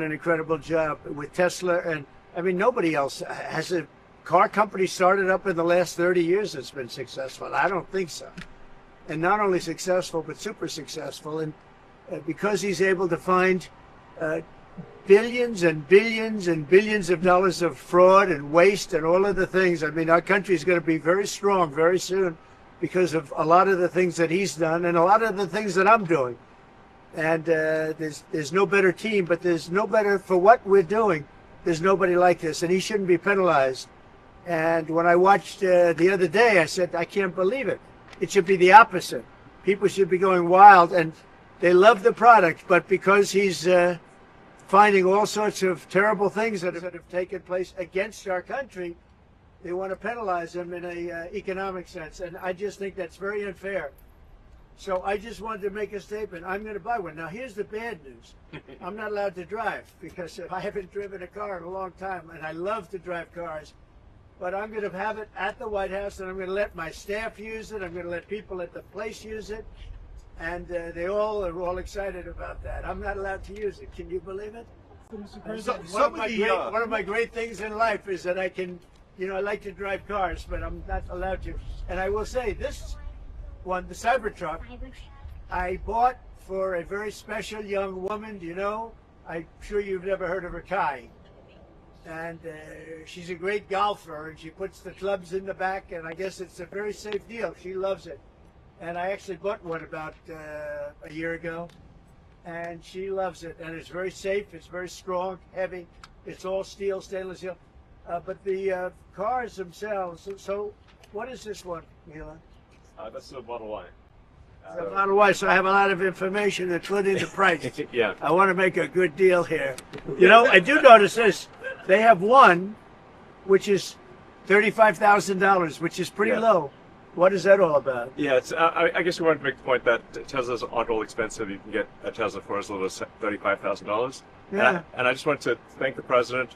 an incredible job with Tesla, and I mean, nobody else has a car company started up in the last 30 years that's been successful. I don't think so. And not only successful, but super successful. And because he's able to find billions and billions and billions of dollars of fraud and waste and all of the things. I mean, our country is going to be very strong very soon because of a lot of the things that he's done and a lot of the things that I'm doing. And there's no better team, but there's no better for what we're doing. There's nobody like this, and he shouldn't be penalized. And when I watched the other day, I said, I can't believe it. It should be the opposite. People should be going wild, and they love the product, but because he's finding all sorts of terrible things that have taken place against our country, they want to penalize him in an economic sense. And I just think that's very unfair. So I just wanted to make a statement. I'm going to buy one. Now, here's the bad news. I'm not allowed to drive because I haven't driven a car in a long time, and I love to drive cars. But I'm going to have it at the White House, and I'm going to let my staff use it. I'm going to let people at the place use it. And they all are all excited about that. I'm not allowed to use it. Can you believe it? One of my great things in life is that I can, I like to drive cars, but I'm not allowed to. And I will say, this one, the Cybertruck, I bought for a very special young woman. I'm sure you've never heard of her, Kai. And she's a great golfer, and she puts the clubs in the back, and I guess it's a very safe deal. She loves it. And I actually bought one about a year ago, and she loves it. And it's very safe, it's very strong, heavy. It's all steel, stainless steel. But the cars themselves, so what is this one, Elon? That's the Model Y. The Model Y, so I have a lot of information, including the price. Yeah. I want to make a good deal here. I do notice this. They have one, which is $35,000, which is pretty low. What is that all about? Yeah, it's, I guess we wanted to make the point that Teslas aren't all expensive. You can get a Tesla for as little as $35,000. Yeah. And I just want to thank the president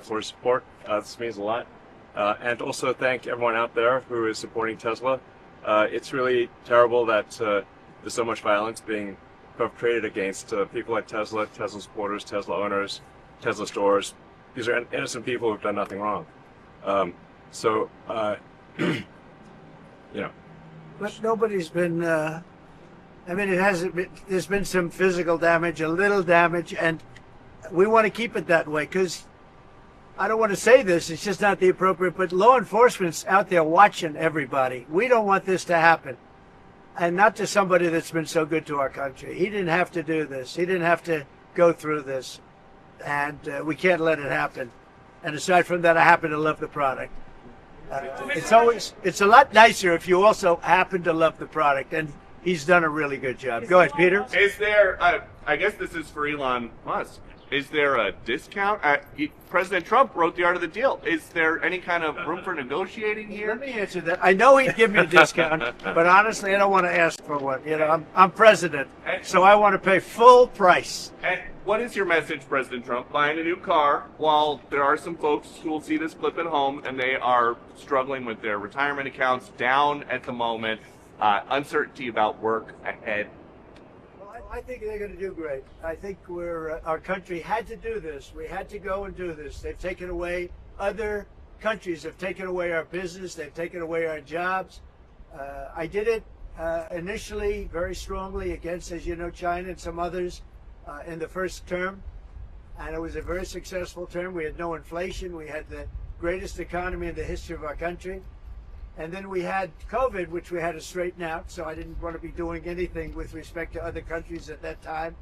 for his support. This means a lot. And also thank everyone out there who is supporting Tesla. It's really terrible that there's so much violence being perpetrated against people like Tesla, Tesla supporters, Tesla owners, Tesla stores. These are innocent people who've done nothing wrong. But nobody's been, it hasn't been, there's been some physical damage, a little damage, and we want to keep it that way because I don't want to say this, it's just not the appropriate, but law enforcement's out there watching everybody. We don't want this to happen. And not to somebody that's been so good to our country. He didn't have to do this. He didn't have to go through this. And we can't let it happen. And aside from that, I happen to love the product. It's a lot nicer if you also happen to love the product, and he's done a really good job. Go ahead, Peter. Is there, I guess this is for Elon Musk, is there a discount? President Trump wrote the art of the deal. Is there any kind of room for negotiating here? Let me answer that. I know he'd give me a discount, but honestly, I don't want to ask for one. I'm president, so I want to pay full price. And what is your message, President Trump? Buying a new car while there are some folks who will see this clip at home and they are struggling with their retirement accounts down at the moment, uncertainty about work ahead. I think they're going to do great. I think our country had to do this. We had to go and do this. They've taken away, other countries have taken away our business. They've taken away our jobs. I did it initially very strongly against, as you know, China and some others in the first term. And it was a very successful term. We had no inflation. We had the greatest economy in the history of our country. And then we had COVID, which we had to straighten out, so I didn't want to be doing anything with respect to other countries at that time.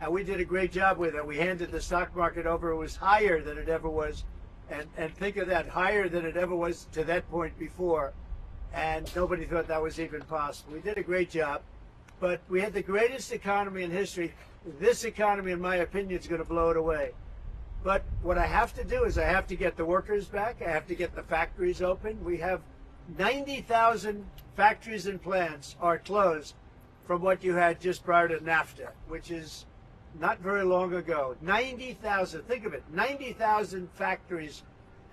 And we did a great job with it. We handed the stock market over. It was higher than it ever was. And think of that, higher than it ever was to that point before. And nobody thought that was even possible. We did a great job. But we had the greatest economy in history. This economy, in my opinion, is going to blow it away. But what I have to do is I have to get the workers back. I have to get the factories open. We have 90,000 factories and plants are closed from what you had just prior to NAFTA, which is not very long ago. 90,000, think of it, 90,000 factories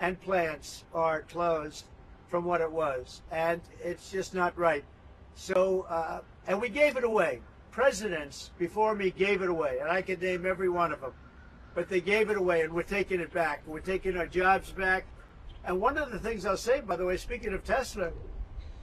and plants are closed from what it was, and it's just not right. So, and we gave it away. Presidents before me gave it away, and I could name every one of them. but they gave it away, and we're taking it back. We're taking our jobs back. And one of the things I'll say, by the way, speaking of Tesla,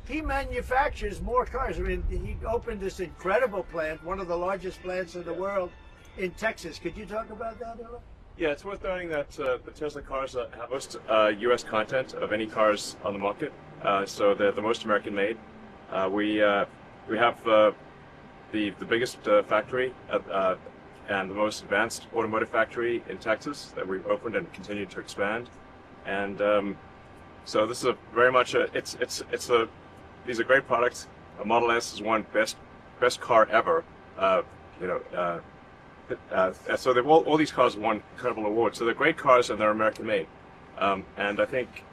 he manufactures more cars. I mean, he opened this incredible plant, one of the largest plants in the world, in Texas. Could you talk about that, Elon? Yeah, it's worth noting that the Tesla cars have most U.S. content of any cars on the market, so they're the most American-made. We have the biggest factory and the most advanced automotive factory in Texas that we've opened and continue to expand, and so this is a very much a these are great products. A Model S is one best car ever. So they've all these cars won incredible awards. So they're great cars and they're American made. And I think,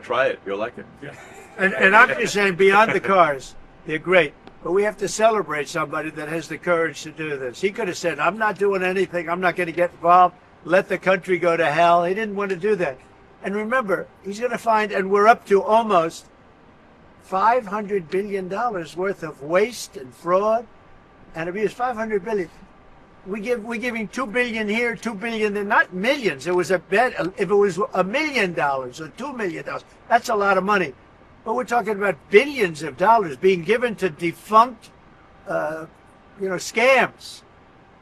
try it. You'll like it. Yeah. And I'm just saying, beyond the cars, they're great. But we have to celebrate somebody that has the courage to do this. He could have said, I'm not doing anything. I'm not going to get involved. Let the country go to hell. He didn't want to do that. And remember, he's going to find, and we're up to almost $500 billion worth of waste and fraud and abuse. $500 billion. We're giving $2 billion here, $2 billion there, not millions. It was a bet. If it was $1 million or $2 million, that's a lot of money. But we're talking about billions of dollars being given to defunct, scams,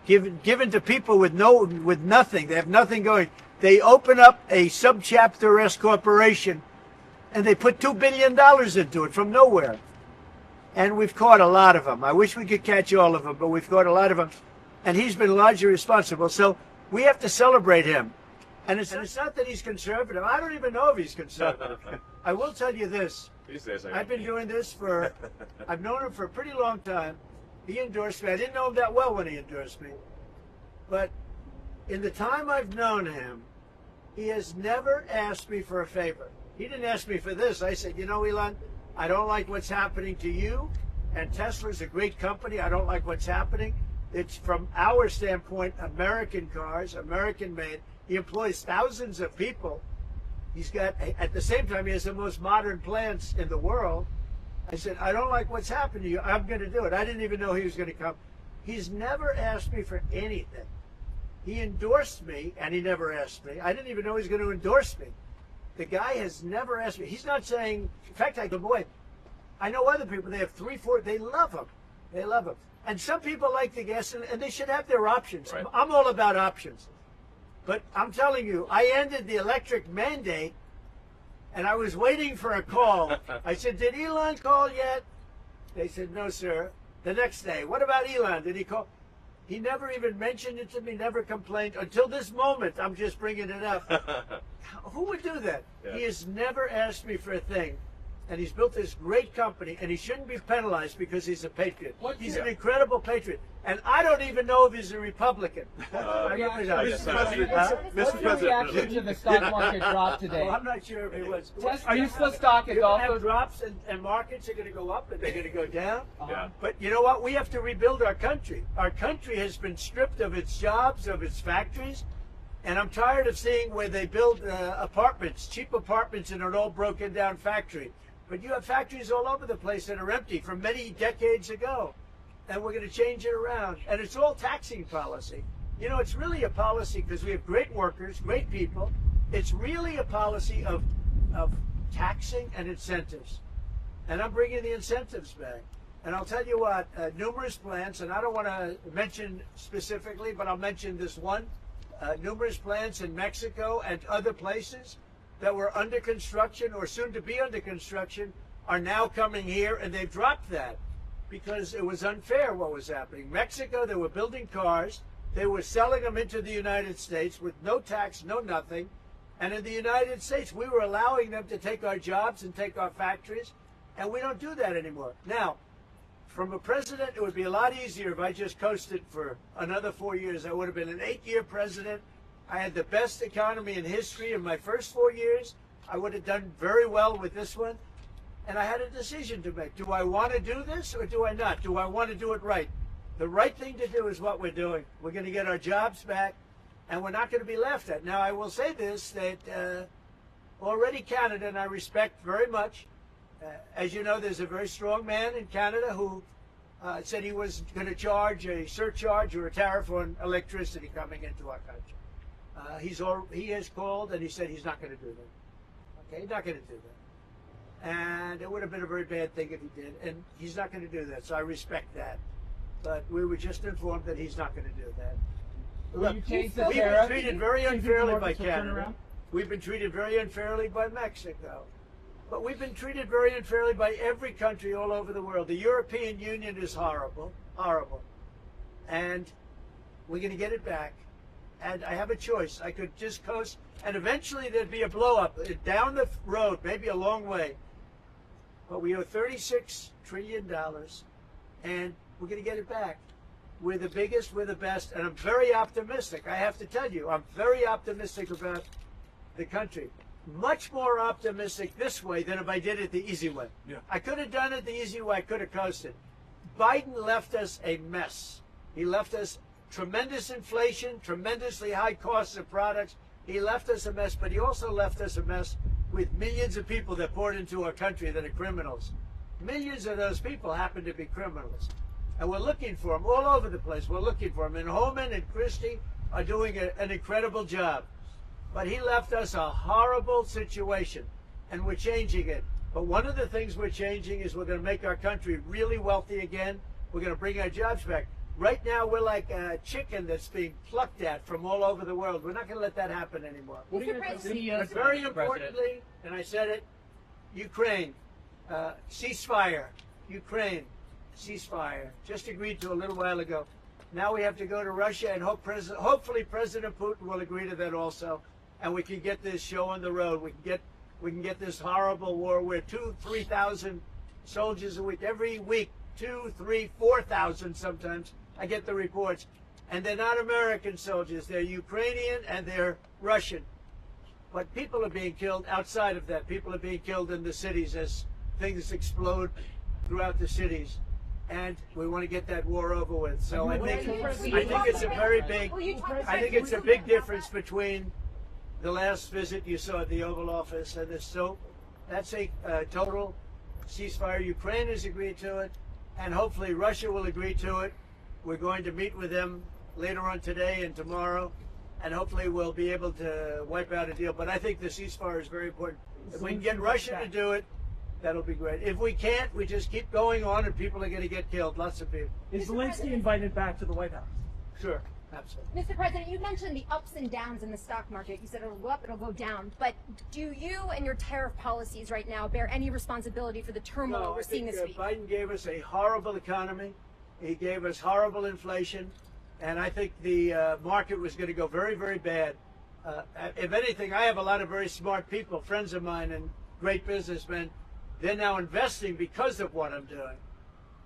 given to people with nothing. They have nothing going. They open up a subchapter S corporation, and they put $2 billion into it from nowhere. And we've caught a lot of them. I wish we could catch all of them, but we've caught a lot of them. And he's been largely responsible. So we have to celebrate him. And it's not that he's conservative. I don't even know if he's conservative. I will tell you this. I've been doing this I've known him for a pretty long time. He endorsed me. I didn't know him that well when he endorsed me. But in the time I've known him, he has never asked me for a favor. He didn't ask me for this. I said, Elon, I don't like what's happening to you. And Tesla's a great company. I don't like what's happening. It's, from our standpoint, American cars, American made. He employs thousands of people. He's got, at the same time, he has the most modern plants in the world. I said, I don't like what's happened to you. I'm going to do it. I didn't even know he was going to come. He's never asked me for anything. He endorsed me, and he never asked me. I didn't even know he was going to endorse me. The guy has never asked me. He's not saying, in fact, I go, boy, I know other people, they have 3, 4, they love him. They love him. And some people like the gas, and they should have their options. Right. I'm all about options. But I'm telling you, I ended the electric mandate, and I was waiting for a call. I said, did Elon call yet? They said, no, sir. The next day, what about Elon? Did he call? He never even mentioned it to me, never complained. Until this moment, I'm just bringing it up. Who would do that? Yeah. He has never asked me for a thing. And he's built this great company, and he shouldn't be penalized because he's a patriot. He's an incredible patriot. And I don't even know if he's a Republican. What's your reaction to the stock market drop today? Well, I'm not sure if it was. Are you still stocking? You're going to have drops, and markets are going to go up, and they're going to go down. Yeah. But you know what? We have to rebuild our country. Our country has been stripped of its jobs, of its factories. And I'm tired of seeing where they build apartments, cheap apartments in an old broken down factory. But you have factories all over the place that are empty from many decades ago. And we're going to change it around. And it's all taxing policy. It's really a policy because we have great workers, great people. It's really a policy of taxing and incentives. And I'm bringing the incentives back. And I'll tell you what, numerous plants, and I don't want to mention specifically, but I'll mention this one. Numerous plants in Mexico and other places that were under construction or soon to be under construction are now coming here, and they've dropped that because it was unfair what was happening. Mexico, they were building cars. They were selling them into the United States with no tax, no nothing. And in the United States, we were allowing them to take our jobs and take our factories, and we don't do that anymore. Now, from a president, it would be a lot easier if I just coasted for another 4 years. I would have been an 8-year president. I had the best economy in history in my first 4 years. I would have done very well with this one. And I had a decision to make. Do I want to do this or do I not? Do I want to do it right? The right thing to do is what we're doing. We're going to get our jobs back, and we're not going to be laughed at. Now, I will say this, that already Canada, and I respect very much, as you know, there's a very strong man in Canada who said he was going to charge a surcharge or a tariff on electricity coming into our country. He has called and he said he's not going to do that. Okay, he's not going to do that. And it would have been a very bad thing if he did. And he's not going to do that. So I respect that. But we were just informed that he's not going to do that. Look, we've been treated very unfairly by Canada. We've been treated very unfairly by Mexico. But we've been treated very unfairly by every country all over the world. The European Union is horrible, horrible. And we're going to get it back. And I have a choice. I could just coast, and eventually there'd be a blow-up down the road, maybe a long way. But we owe $36 trillion, and we're going to get it back. We're the biggest, we're the best, and I'm very optimistic. I have to tell you, I'm very optimistic about the country. Much more optimistic this way than if I did it the easy way. Yeah. I could have done it the easy way. I could have coasted. Biden left us a mess. He left us tremendous inflation, tremendously high costs of products. He left us a mess, but he also left us a mess with millions of people that poured into our country that are criminals. Millions of those people happen to be criminals. And we're looking for them all over the place. We're looking for them. And Homan and Christie are doing an incredible job. But he left us a horrible situation, and we're changing it. But one of the things we're changing is we're going to make our country really wealthy again. We're going to bring our jobs back. Right now, we're like a chicken that's being plucked at from all over the world. We're not going to let that happen anymore. What are you going to see But very importantly, and I said it, Ukraine, ceasefire. Ukraine, ceasefire. Just agreed to a little while ago. Now we have to go to Russia, and hopefully President Putin will agree to that also, and we can get this show on the road. We can get this horrible war where 2,000-3,000 soldiers a week, every week, 2,000, 3,000, 4,000 sometimes. I get the reports. And they're not American soldiers. They're Ukrainian and they're Russian. But people are being killed outside of that. People are being killed in the cities as things explode throughout the cities. And we want to get that war over with. So I think it's a very big, I think it's a big difference between the last visit you saw at the Oval Office and this. So that's a total ceasefire. Ukraine has agreed to it, and hopefully Russia will agree to it. We're going to meet with them later on today and tomorrow, and hopefully we'll be able to wipe out a deal. But I think the ceasefire is very important. If we can get Russia to do it, that'll be great. If we can't, we just keep going on, and people are going to get killed. Lots of people. Is Zelensky invited back to the White House? Sure, absolutely. Mr. President, you mentioned the ups and downs in the stock market. You said it'll go up, it'll go down. But do you and your tariff policies right now bear any responsibility for the turmoil we're seeing this week? Biden gave us a horrible economy. He gave us horrible inflation. And I think the market was going to go very, very bad. If anything, I have a lot of very smart people, friends of mine and great businessmen. They're now investing because of what I'm doing.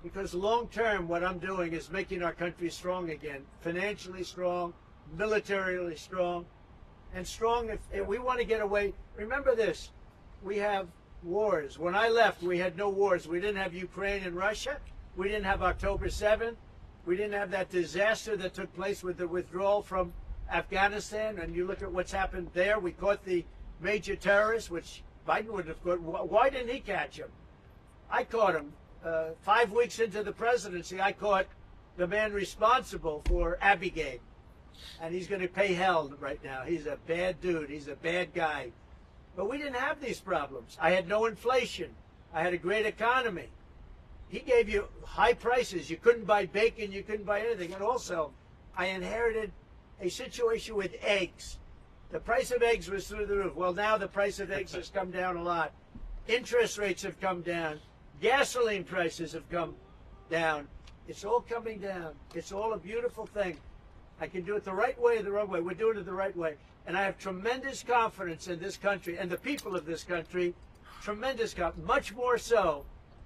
Because long term, what I'm doing is making our country strong again, financially strong, militarily strong, and strong if we want to get away. Remember this, we have wars. When I left, we had no wars. We didn't have Ukraine and Russia. We didn't have October 7th. We didn't have that disaster that took place with the withdrawal from Afghanistan. And you look at what's happened there. We caught the major terrorists, which Biden wouldn't have caught. Why didn't he catch him? I caught him. 5 weeks into the presidency, I caught the man responsible for Abigail. And he's going to pay hell right now. He's a bad dude. He's a bad guy. But we didn't have these problems. I had no inflation. I had a great economy. He gave you high prices. You couldn't buy bacon. You couldn't buy anything. And also, I inherited a situation with eggs. The price of eggs was through the roof. Well, now the price of eggs has come down a lot. Interest rates have come down. Gasoline prices have come down. It's all coming down. It's all a beautiful thing. I can do it the right way or the wrong way. We're doing it the right way. And I have tremendous confidence in this country and the people of this country. Tremendous confidence. Much more so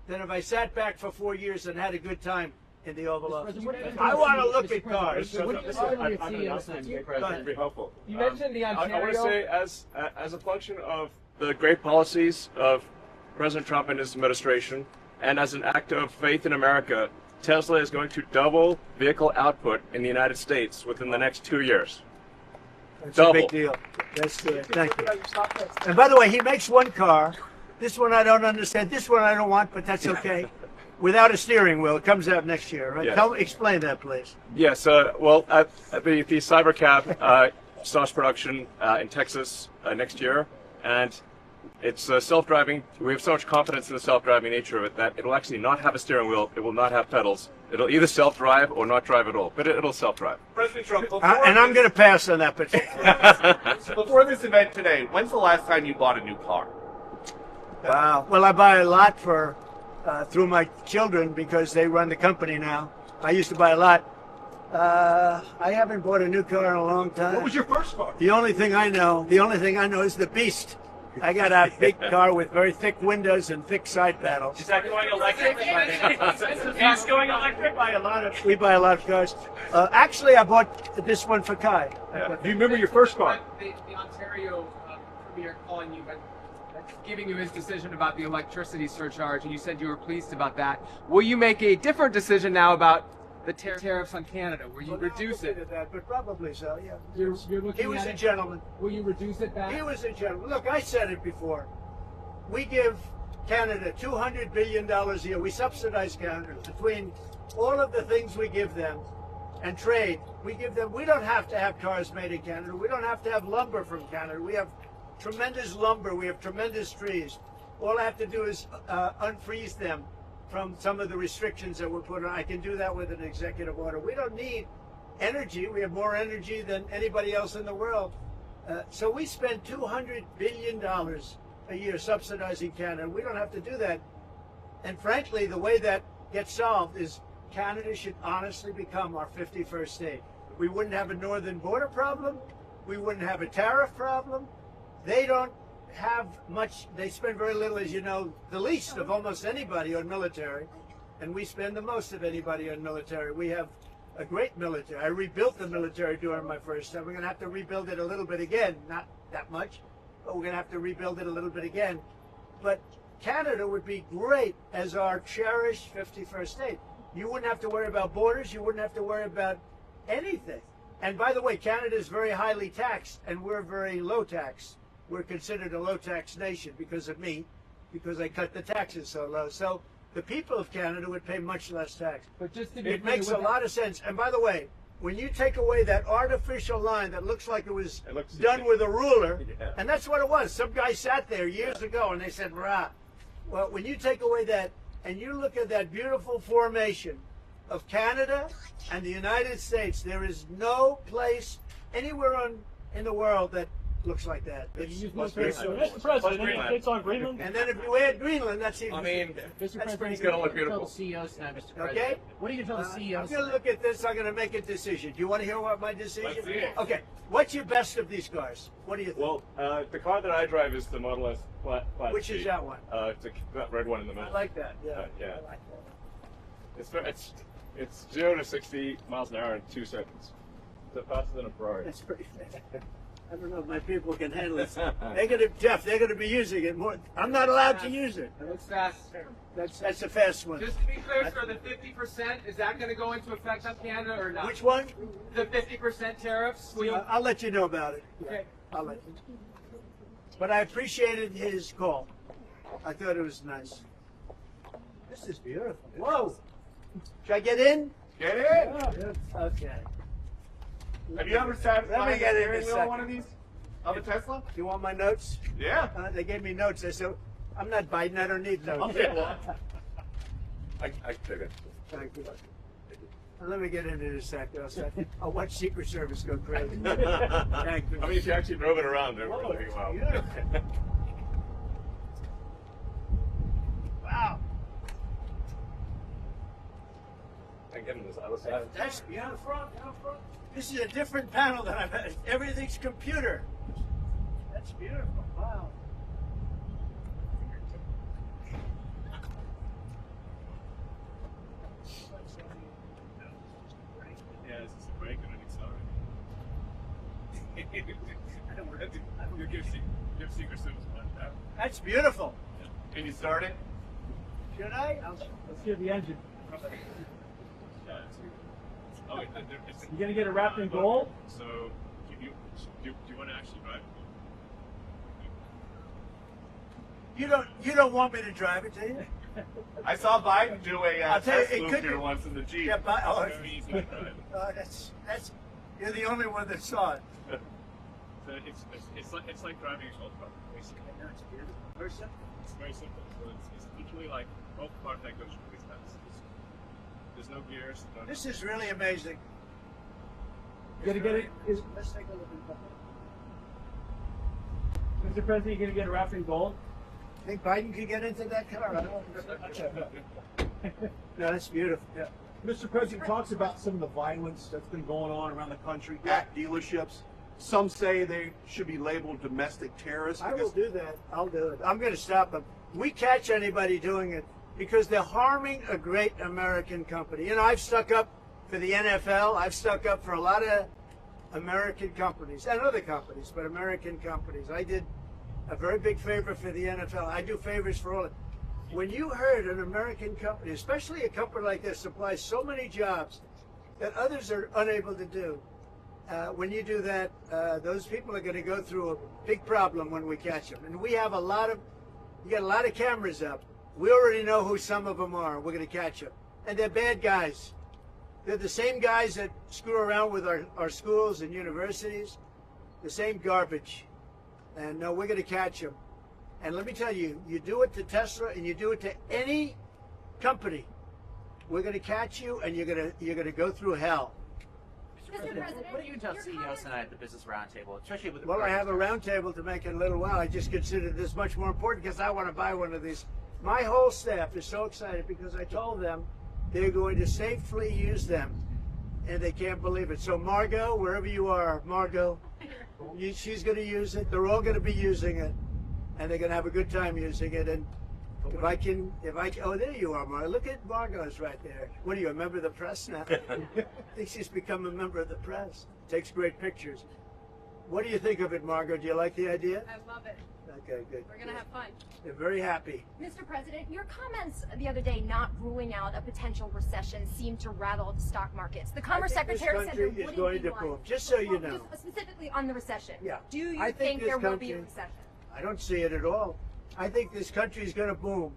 than if I sat back for 4 years and had a good time in the Oval Office. I want to look at cars. What do you see on your CEO? President, be helpful. You mentioned the Ontario. I want to say, as a function of the great policies of President Trump and his administration, and as an act of faith in America, Tesla is going to double vehicle output in the United States within the next 2 years. That's Double. a big deal. That's good. Thank you. And by the way, he makes one car. This one I don't understand. This one I don't want, but that's okay. Without a steering wheel. It comes out next year, right? Yes. Explain that, please. Yes. Well, the Cybercab, starts production in Texas next year, and it's self-driving. We have so much confidence in the self-driving nature of it that it'll actually not have a steering wheel. It will not have pedals. It'll either self-drive or not drive at all, but it'll self-drive. President Trump, And I'm going to pass on that particular. before this event today, when's the last time you bought a new car? Well, I buy a lot for through my children because they run the company now. I used to buy a lot. I haven't bought a new car in a long time. What was your first car? The only thing I know is the Beast. I got a big car with very thick windows and thick side panels. Is that going electric? He's going electric. We buy a lot of cars. Actually, I bought this one for Kai. Do you remember your first car? The Ontario premier calling you, but giving you his decision about the electricity surcharge, and you said you were pleased about that. Will you make a different decision now about the tariffs on Canada? Will you reduce it? But probably so, yeah. You're looking He was at a it. gentleman. Will you reduce it back? He was a gentleman. Look, I said it before. We give Canada $200 billion a year. We subsidize Canada between all of the things we give them and trade. We give them. We don't have to have cars made in Canada. We don't have to have lumber from Canada. We have tremendous lumber. We have tremendous trees. All I have to do is unfreeze them from some of the restrictions that were put on. I can do that with an executive order. We don't need energy. We have more energy than anybody else in the world. So we spend $200 billion a year subsidizing Canada. We don't have to do that. And frankly, the way that gets solved is Canada should honestly become our 51st state. We wouldn't have a northern border problem. We wouldn't have a tariff problem. They don't have much. They spend very little, as you know, the least of almost anybody on military, and we spend the most of anybody on military. We have a great military. I rebuilt the military during my first time. We're going to have to rebuild it a little bit again, not that much, but we're going to have to rebuild it a little bit again. But Canada would be great as our cherished 51st state. You wouldn't have to worry about borders. You wouldn't have to worry about anything. And by the way, Canada is very highly taxed, and we're very low tax. We're considered a low tax nation because of me, because I cut the taxes so low. So the people of Canada would pay much less tax. But just to be It clear, makes a lot of sense. And by the way, when you take away that artificial line that looks like it was done with a ruler, and that's what it was. Some guy sat there years ago and they said, rah. Well, when you take away that and you look at that beautiful formation of Canada and the United States, there is no place anywhere in the world that looks like that. It's Mr. President, any updates on Greenland? and then if you add Greenland, that's even. I mean, Mr. That's President, pretty it's going to look tell the beautiful. CEOs tonight, Mr. President. Okay. What are you going to tell the I'm CEOs? going to look at this. I'm going to make a decision. Do you want to hear what my decision? Let's see it. Okay. What's your best of these cars? What do you think? Well, the car that I drive is the Model S flat Which is seat. that one? That red one in the middle. I like that. Yeah. Yeah. I like that. It's 0 to 60 miles an hour in 2 seconds. It's faster than a Ferrari. That's pretty fast. I don't know if my people can handle it. They're gonna be using it more. I'm not allowed to use it. It looks fast. That's a fast one. Just to be clear, sir, the 50%, is that going to go into effect on Canada or not? Which one? The 50% tariffs? Will you... I'll let you know about it. Yeah, Okay. I'll let you. But I appreciated his call. I thought it was nice. This is beautiful. Whoa! Should I get in? Get in. Okay. Have you ever sat Let me get in steering a wheel second. on one of these? Of a Tesla? You want my notes? Yeah. They gave me notes. I said, I'm not Biden. I don't need notes. I take it. Thank you. Let me get into this sector. I'll watch Secret Service go crazy. Thank you. I mean, if you actually drove it around, it would be wow. Beautiful. Wow. I can get in this other side. That's beautiful. This is a different panel than I've had. Everything's computer. That's beautiful. Wow. Yeah, this is a break and I need sorry. You give Secret Service one tap. That's beautiful. Can you start it? Should I? Let's hear the engine. Yeah, oh, wait, it's, You gonna get it wrapped in gold? So, do you want to actually drive? You don't want me to drive it, do you? I saw Biden do a I'll tell you, test it move could here be- once in the Jeep. Yeah, Very easy to drive. that's you're the only one that saw it. it's like driving a golf cart, basically. Very simple. It's very simple. So it's literally like golf cart that goes really fast. There's no gears. This is really amazing. You gonna get it? Let's take a look at Mr. President, you gonna get it wrapped in gold? think Biden could get into that car. I don't know. No, that's beautiful. Yeah. Mr. President talks about some of the violence that's been going on around the country at dealerships. Some say they should be labeled domestic terrorists. I will do that. I'll do it. I'm going to stop them. We catch anybody doing it because they're harming a great American company. You know, I've stuck up for the NFL. I've stuck up for a lot of American companies and other companies, but American companies. I did a very big favor for the NFL. I do favors for all of them. When you heard an American company, especially a company like this, supplies so many jobs that others are unable to do, when you do that, those people are going to go through a big problem when we catch them. And we have you got a lot of cameras up. We already know who some of them are. We're going to catch them. And they're bad guys. They're the same guys that screw around with our schools and universities, the same garbage. And no, we're going to catch them. And let me tell you, you do it to Tesla and you do it to any company, we're going to catch you and you're going to go through hell. Mr. President, What do you tell your CEOs comments- tonight at the Business Roundtable, especially with the Well, I have a roundtable to make in a little while. I just consider this much more important because I want to buy one of these. My whole staff is so excited because I told them they're going to safely use them, and they can't believe it. So Margot, wherever you are, Margot, she's going to use it. They're all going to be using it, and they're going to have a good time using it. And oh, there you are, Margot. Look at Margot's right there. What are you, a member of the press now? I think she's become a member of the press. Takes great pictures. What do you think of it, Margot? Do you like the idea? I love it. Okay, good. We're gonna have fun. They're very happy. Mr. President, your comments the other day not ruling out a potential recession seemed to rattle the stock markets. The Commerce I think Secretary this said there country is wouldn't going be to one. boom. Just so you Well, know. just specifically on the recession. Yeah. Do you I think this there will be a country- recession? I don't see it at all. I think this country is going to boom.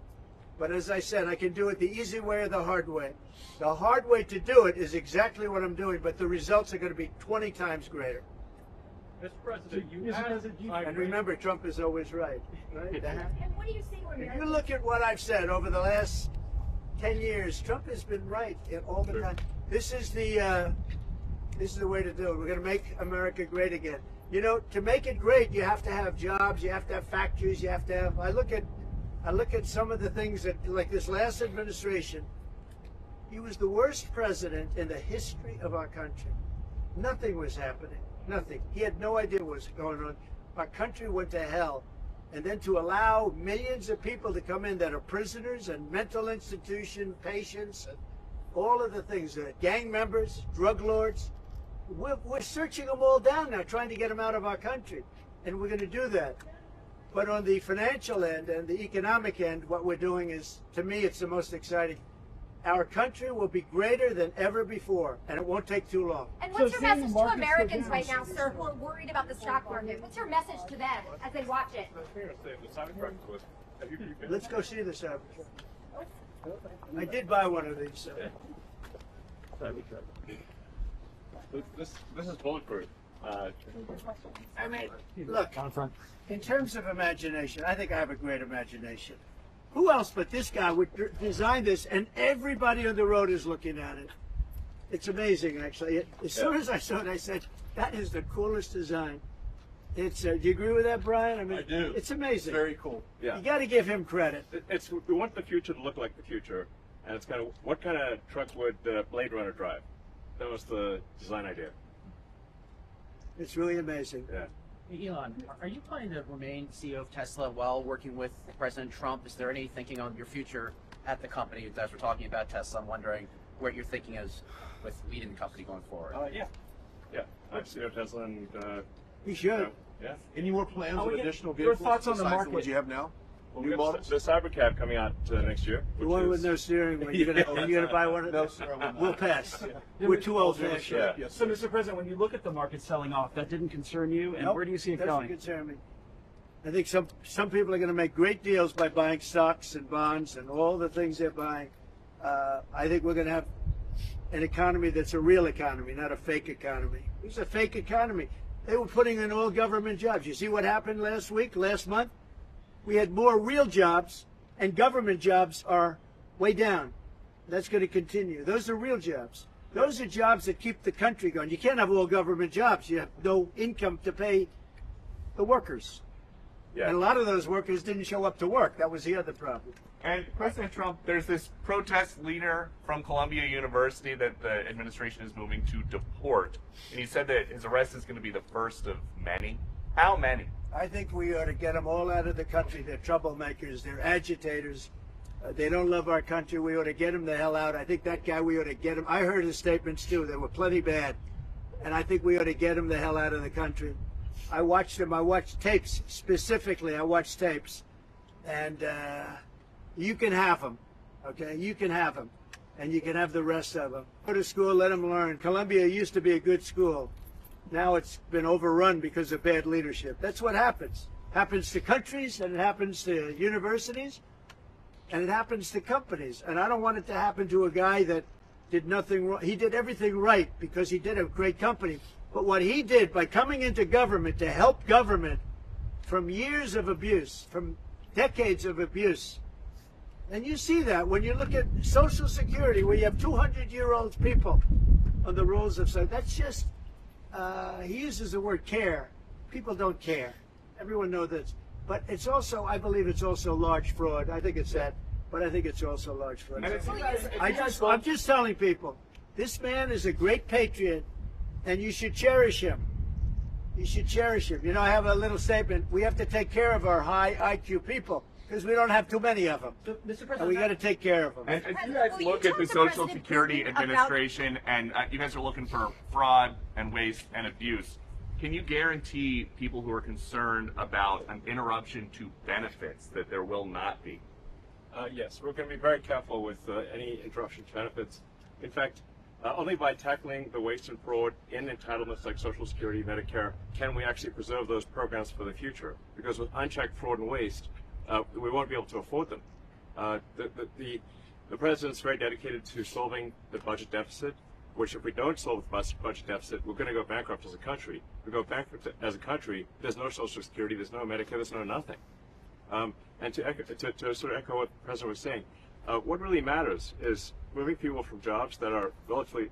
But as I said, I can do it the easy way or the hard way. The hard way to do it is exactly what I'm doing, but the results are going to be 20 times greater. Mr. President, And remember, Trump is always right. Right? And what do you say when If you look at what I've said over the last 10 years, Trump has been right all the time. This is the way to do it. We're going to make America great again. You know, to make it great, you have to have jobs, you have to have factories, you have to have. I look at some of the things that, like this last administration, he was the worst president in the history of our country. Nothing was happening. Nothing. He had no idea what was going on. Our country went to hell. And then to allow millions of people to come in that are prisoners and mental institution patients and all of the things, gang members, drug lords, we're searching them all down now, trying to get them out of our country. And we're going to do that. But on the financial end and the economic end, what we're doing is, to me, it's the most exciting. Our country will be greater than ever before, and it won't take too long. And what's your message to Americans right now, sir, who are worried about the stock market? What's your message to them as they watch it? Let's go see the Cybertruck. I did buy one of these. This is bulletproof. I mean, look, in terms of imagination, I think I have a great imagination. Who else but this guy would design this, and everybody on the road is looking at it? It's amazing, actually. As soon as I saw it, I said, that is the coolest design. It's. Do you agree with that, Brian? I mean, I do. It's amazing. It's very cool. Yeah. You got to give him credit. We want the future to look like the future, and it's kind of what kind of truck would Blade Runner drive? That was the design idea. It's really amazing. Yeah. Hey, Elon, are you planning to remain CEO of Tesla while working with President Trump? Is there any thinking on your future at the company? As we're talking about Tesla, I'm wondering what your thinking is with leading the company going forward. Yeah. I'm CEO of Tesla, and He should. yeah. Any more plans of additional your vehicles thoughts on the besides market? ones you have now? Well, New we got models? the Cybercab coming out next year. The which one with is- no steering wheel. You're gonna buy one of No, those? sir, I will not. We'll pass. We're too old Yeah. fashioned. Yes, So, sir. Mr. President, when you look at the market selling off, that didn't concern you, and Nope, where do you see it doesn't going? concern me. I think some people are going to make great deals by buying stocks and bonds and all the things they're buying. I think we're going to have an economy that's a real economy, not a fake economy. It's a fake economy. They were putting in all government jobs. You see what happened last week, last month? We had more real jobs, and government jobs are way down. That's going to continue. Those are real jobs. Those are jobs that keep the country going. You can't have all government jobs. You have no income to pay the workers. Yeah. And a lot of those workers didn't show up to work. That was the other problem. And President Trump, there's this protest leader from Columbia University that the administration is moving to deport. And he said that his arrest is going to be the first of many. How many? I think we ought to get them all out of the country. They're troublemakers. They're agitators. They don't love our country. We ought to get them the hell out. I think that guy, we ought to get him. I heard his statements too. They were plenty bad. And I think we ought to get him the hell out of the country. I watched him. I watched tapes specifically. I watched tapes. And you can have them. Okay? You can have them. And you can have the rest of them. Go to school, let them learn. Columbia used to be a good school. Now it's been overrun because of bad leadership. That's what happens. Happens to countries, and it happens to universities, and it happens to companies. And I don't want it to happen to a guy that did nothing wrong. He did everything right because he did a great company. But what he did by coming into government to help government from years of abuse, from decades of abuse, and you see that when you look at Social Security, where you have 200-year-old people on the rolls of Social. That's just, he uses the word care. People don't care. Everyone knows this. But it's also, I believe it's also large fraud. I think it's that, but I think it's also large fraud. I'm just telling people, this man is a great patriot, and you should cherish him. You should cherish him. You know, I have a little statement. We have to take care of our high IQ people because we don't have too many of them. So, Mr. President, and we got to take care of them. And as you guys look at the Social Security Administration, and you guys are looking for fraud and waste and abuse, can you guarantee people who are concerned about an interruption to benefits that there will not be? Yes, we're going to be very careful with any interruption to benefits. In fact, only by tackling the waste and fraud in entitlements like Social Security, Medicare, can we actually preserve those programs for the future. Because with unchecked fraud and waste, we won't be able to afford them. The president's very dedicated to solving the budget deficit, which if we don't solve the budget deficit, we're going to go bankrupt as a country. If we go bankrupt as a country, there's no Social Security, there's no Medicare, there's no nothing. And to sort of echo what the president was saying, what really matters is moving people from jobs that are relatively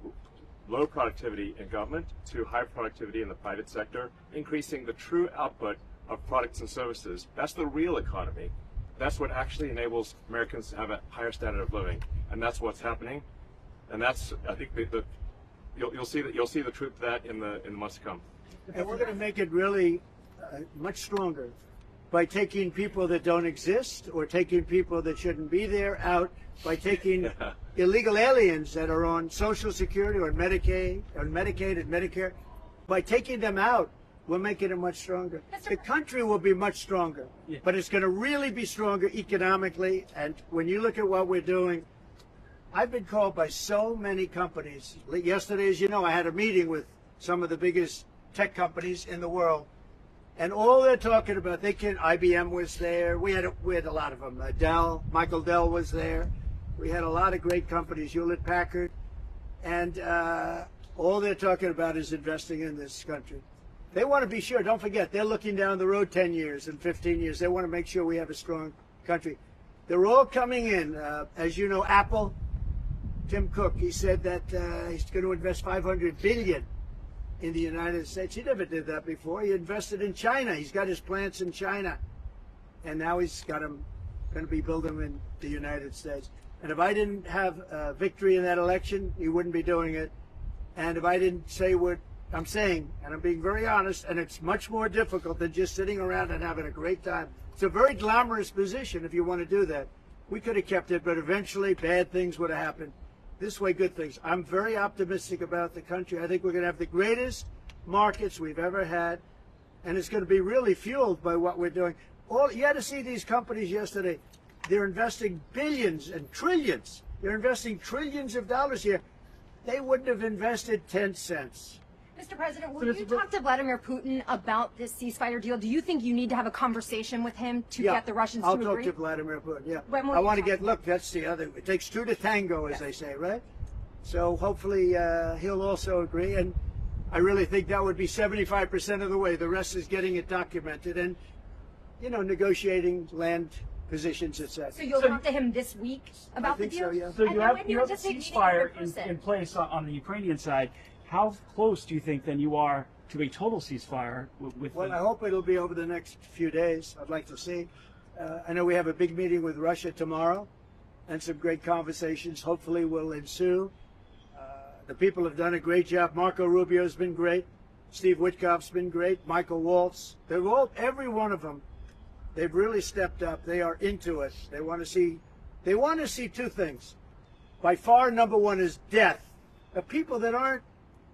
low productivity in government to high productivity in the private sector, increasing the true output of products and services. That's the real economy. That's what actually enables Americans to have a higher standard of living, and that's what's happening. And that's, I think, you'll see the truth of that in the months to come. And we're going to make it really much stronger by taking people that don't exist or taking people that shouldn't be there out, by taking illegal aliens that are on Social Security or Medicaid and Medicare. By taking them out, we're making it much stronger. The country will be much stronger, but it's going to really be stronger economically. And when you look at what we're doing, I've been called by so many companies. Yesterday, as you know, I had a meeting with some of the biggest tech companies in the world. And all they're talking about, IBM was there. We had a lot of them. Dell, Michael Dell was there. We had a lot of great companies, Hewlett Packard. And all they're talking about is investing in this country. They want to be sure, don't forget, they're looking down the road 10 years and 15 years. They want to make sure we have a strong country. They're all coming in. As you know, Apple, Tim Cook, he said that he's going to invest $500 billion in the United States. He never did that before. He invested in China. He's got his plants in China. And now he's got them, going to be building them in the United States. And if I didn't have victory in that election, he wouldn't be doing it. And if I didn't say what I'm saying, and I'm being very honest, and it's much more difficult than just sitting around and having a great time. It's a very glamorous position if you want to do that. We could have kept it, but eventually bad things would have happened. This way, good things. I'm very optimistic about the country. I think we're going to have the greatest markets we've ever had, and it's going to be really fueled by what we're doing. You had to see these companies yesterday. They're investing billions and trillions. They're investing trillions of dollars here. They wouldn't have invested 10 cents. Mr. President, will you talk to Vladimir Putin about this ceasefire deal? Do you think you need to have a conversation with him to get the Russians to agree? I'll talk to Vladimir Putin, yeah. I want to look, that's the other, it takes two to tango, as they say, right? So hopefully he'll also agree. And I really think that would be 75% of the way. The rest is getting it documented and, negotiating land positions, etc. So you'll talk to him this week about the think deal? so, yeah. So And you then have, when you you're have a just meeting ceasefire in person. in place on the Ukrainian side. How close do you think then you are to a total ceasefire with Well, the, I hope it'll be over the next few days. I'd like to see. I know we have a big meeting with Russia tomorrow, and some great conversations hopefully will ensue. The people have done a great job. Marco Rubio's been great. Steve Witkoff's been great. Michael Waltz. They've all, every one of them, they've really stepped up. They are into it. They want to see two things. By far, number one is death. The people that aren't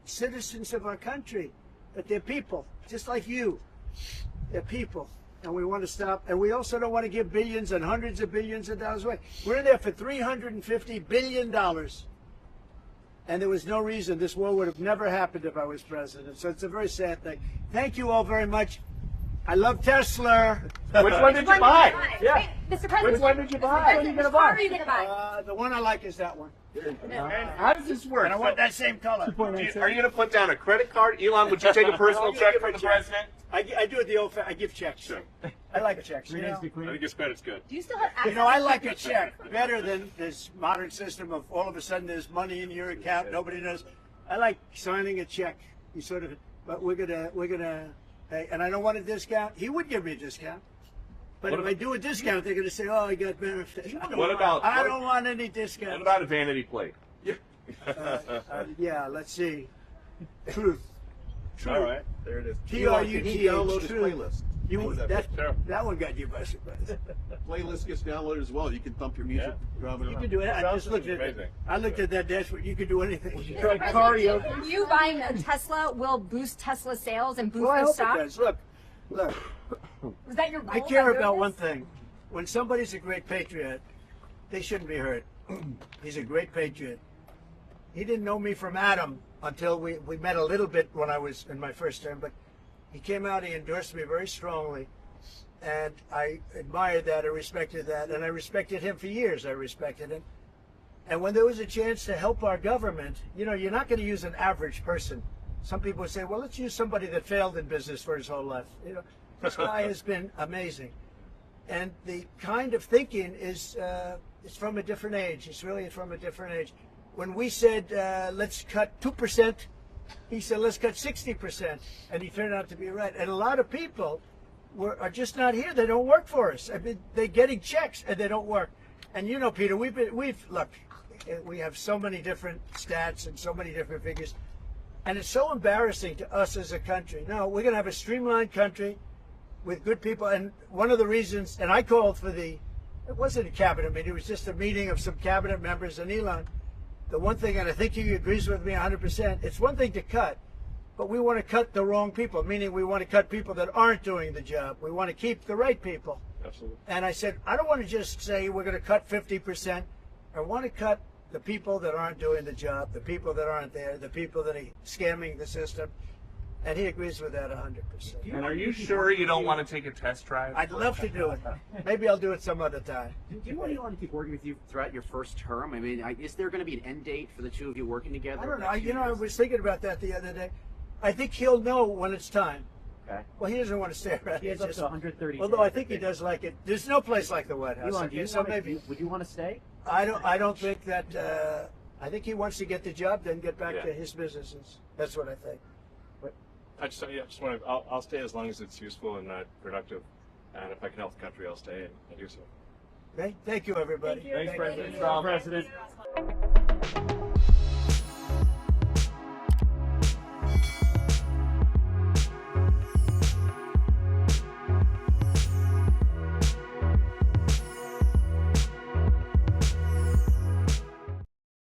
citizens of our country, but they're people, just like you. They're people. And we want to stop. And we also don't want to give billions and hundreds of billions of dollars away. We're in there for $350 billion. And there was no reason this war would have never happened if I was president. So it's a very sad thing. Thank you all very much. I love Tesla. Which one did you buy? Yeah. Mr. President, Which one did you buy? Mr. President, which car are you going to buy? The one I like is that one. And how does this work? And I want that same color. Are you going to put down a credit card? Elon, would you take a personal check from the president? I do it the old I give checks. Sure. I like checks. three You days know? to clear? I think his credit's good. Do you still have access? I like a check better than this modern system of all of a sudden there's money in your account, nobody knows. I like signing a check. You sort of, but we're gonna, and I don't want a discount. He would give me a discount. But if I do a discount, they're going to say, "Oh, I got benefits." I don't want any discount. What about a vanity plate? Yeah, let's see. Truth. All right, there it is. T-R-U-T-H. Download his Truth. playlist. That one got you by surprise. Playlist gets downloaded as well. You can thump your music driving You around. can do it. I just Sounds looked at amazing. it. I looked at that dashboard. You could do anything. You buying a Tesla will boost Tesla sales and boost Well, I their hope stock? it does. Look. Was that your goal? I care by about doing one this? thing. When somebody's a great patriot, they shouldn't be hurt. He's a great patriot. He didn't know me from Adam until we met a little bit when I was in my first term, but he came out, he endorsed me very strongly, and I admired that, I respected that, and I respected him for years. I respected him. And when there was a chance to help our government, you're not going to use an average person. Some people would say, well, let's use somebody that failed in business for his whole life. This guy has been amazing. And the kind of thinking is it's from a different age. It's really from a different age. When we said, let's cut 2%, he said, let's cut 60%. And he turned out to be right. And a lot of people are just not here. They don't work for us. I mean, they're getting checks and they don't work. And Peter, look, we have so many different stats and so many different figures. And it's so embarrassing to us as a country. No, we're going to have a streamlined country with good people. And one of the reasons, and I called for it wasn't a cabinet meeting, it was just a meeting of some cabinet members and Elon. The one thing, and I think he agrees with me 100%, it's one thing to cut, but we want to cut the wrong people, meaning we want to cut people that aren't doing the job. We want to keep the right people. Absolutely. And I said, I don't want to just say we're going to cut 50%. I want to cut the people that aren't doing the job, the people that aren't there, the people that are scamming the system. And he agrees with that 100%. And are you sure you don't want to take a test drive? I'd love to do it. Maybe I'll do it some other time. Do you want Elon to keep working with you throughout your first term? I mean, is there going to be an end date for the two of you working together? I don't know. I was thinking about that the other day. I think he'll know when it's time. Okay. Well, he doesn't want to stay around. He has up to 130 Although I days. think he does like it. There's no place like the White House. Elon, Would you want to stay? I don't think that. I think he wants to get the job, then get back to his businesses. That's what I think. I just want to. I'll stay as long as it's useful and productive, and if I can help the country, I'll stay and do so. Okay. Thank you, everybody. Thank you. Thanks, President. President.